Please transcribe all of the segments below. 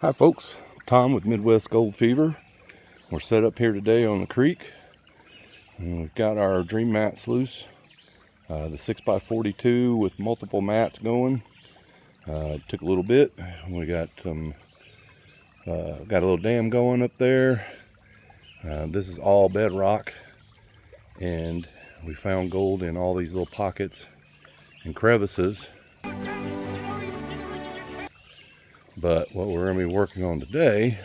Hi folks, Tom with Midwest Gold Fever. We're set up here today on the creek, and we've got our Dream Mat sluice, the 6x42 with multiple mats going. It took a little bit. We got some, got a little dam going up there. This is all bedrock, and we found gold in all these little pockets and crevices. But what we're going to be working on today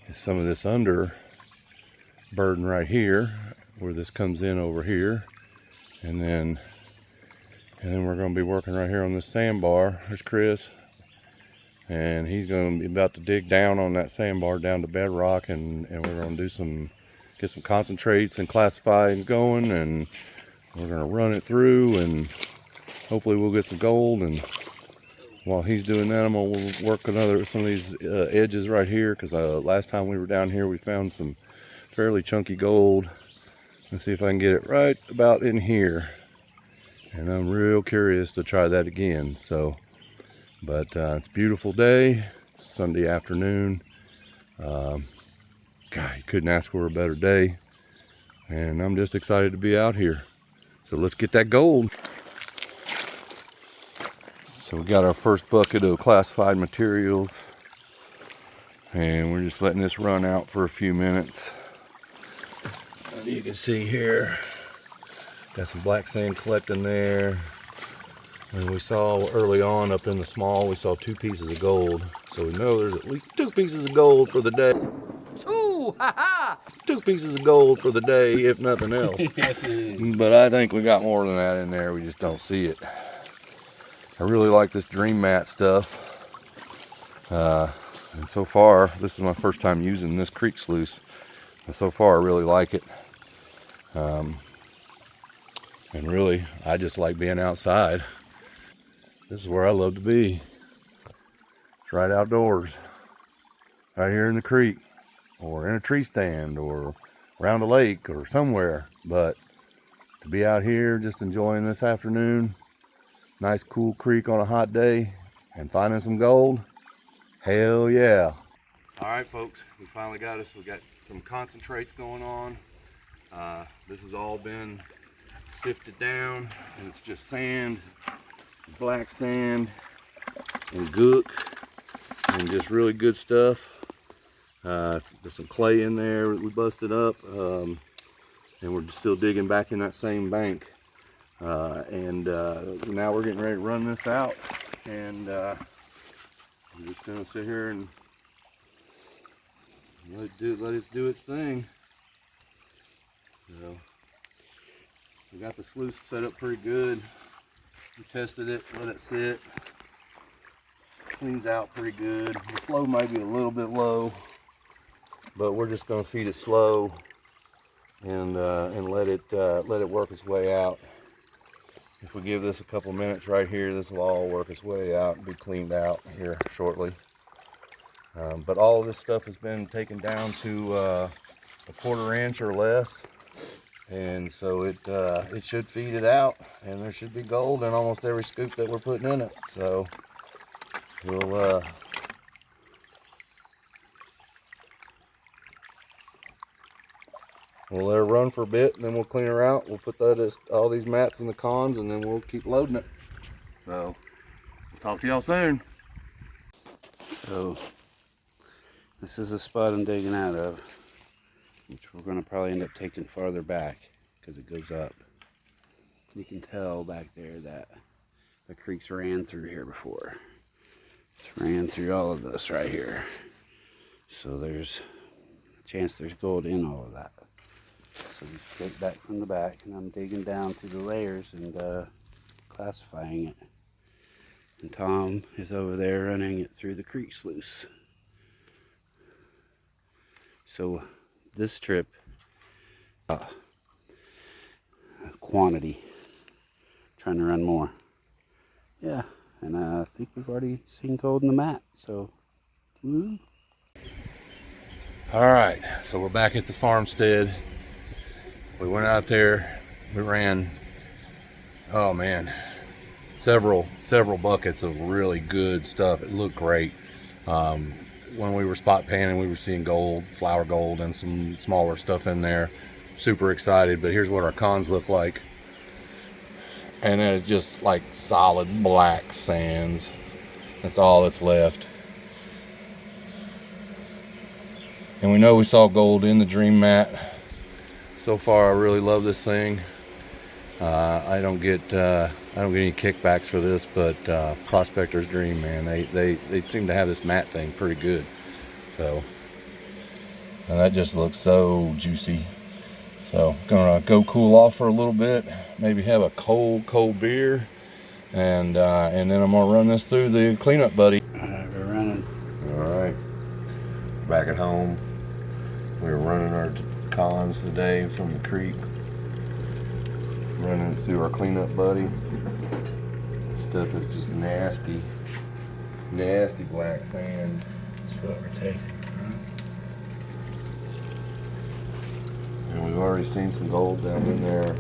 is some of this under burden right here, where this comes in over here, and then we're going to be working right here on this sandbar. There's Chris, and he's going to be about to dig down on that sandbar down to bedrock, and we're going to do get some concentrates and classifying going, and we're going to run it through, and hopefully we'll get some gold. And while he's doing that, I'm going to work some of these edges right here, because last time we were down here we found some fairly chunky gold. Let's see if I can get it right about in here, and I'm real curious to try that again. So, but it's a beautiful day. It's Sunday afternoon. God, you couldn't ask for a better day, and I'm just excited to be out here. So let's get that gold. So we got our first bucket of classified materials, and we're just letting this run out for a few minutes. As you can see here, got some black sand collecting there. And we saw early on up in the small, we saw 2 pieces of gold. So we know there's at least 2 pieces of gold for the day. Ooh, ha ha! 2 pieces of gold for the day, if nothing else. But I think we got more than that in there, we just don't see it. I really like this Dream Mat stuff. And so far, this is my first time using this creek sluice. And so far, I really like it. And really, I just like being outside. This is where I love to be. It's right outdoors. Right here in the creek, or in a tree stand, or around a lake, or somewhere. But to be out here just enjoying this afternoon, nice cool creek on a hot day, and finding some gold, hell yeah. All right folks, we finally got we got some concentrates going on. This has all been sifted down, and it's just sand, black sand, and gook, and just really good stuff. There's some clay in there that we busted up, and we're still digging back in that same bank. Now we're getting ready to run this out, and I'm just gonna sit here and let it do its thing. So we got the sluice set up pretty good. We tested it, let it sit. Cleans out pretty good. The flow might be a little bit low, but we're just gonna feed it slow and let it work its way out. If we give this a couple minutes right here, this will all work its way out and be cleaned out here shortly. But all of this stuff has been taken down to a 1/4 inch or less, and so it should feed it out, and there should be gold in almost every scoop that we're putting in it. So we'll let her run for a bit, and then we'll clean her out. We'll put all these mats in the cons, and then we'll keep loading it. So, talk to y'all soon. So, this is the spot I'm digging out of, which we're going to probably end up taking farther back because it goes up. You can tell back there that the creeks ran through here before. It's ran through all of this right here. So there's a chance there's gold in all of that. So we dig back from the back, and I'm digging down through the layers and classifying it. And Tom is over there running it through the creek sluice. So this trip, quantity, trying to run more. Yeah, and I think we've already seen gold in the mat, so woo. All right, so we're back at the farmstead. We went out there, we ran, oh man, several buckets of really good stuff. It looked great. when we were spot panning, we were seeing gold, flower gold, and some smaller stuff in there. Super excited, but here's what our cons look like. And then it's just like solid black sands. That's all that's left. And we know we saw gold in the dream mat. So far, I really love this thing. I don't get any kickbacks for this, but prospector's dream, man. They seem to have this mat thing pretty good. So, and that just looks so juicy. So, gonna go cool off for a little bit. Maybe have a cold beer, and then I'm gonna run this through the cleanup buddy. All right, we're running. All right, back at home. We were running our cons today from the creek. Running through our cleanup buddy. This stuff is just nasty black sand. That's what we're taking. And we've already seen some gold down in there.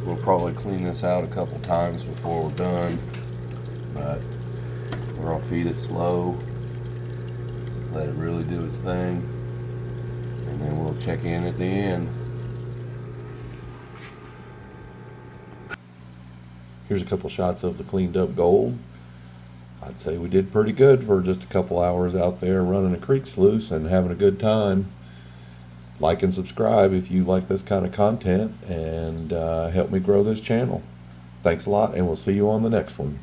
We'll probably clean this out a couple times before we're done, but we're gonna feed it slow, let it really do its thing, and then we'll check in at the end. Here's a couple shots of the cleaned up gold. I'd say we did pretty good for just a couple hours out there running a creek sluice and having a good time. Like and subscribe if you like this kind of content, and help me grow this channel. Thanks a lot, and we'll see you on the next one.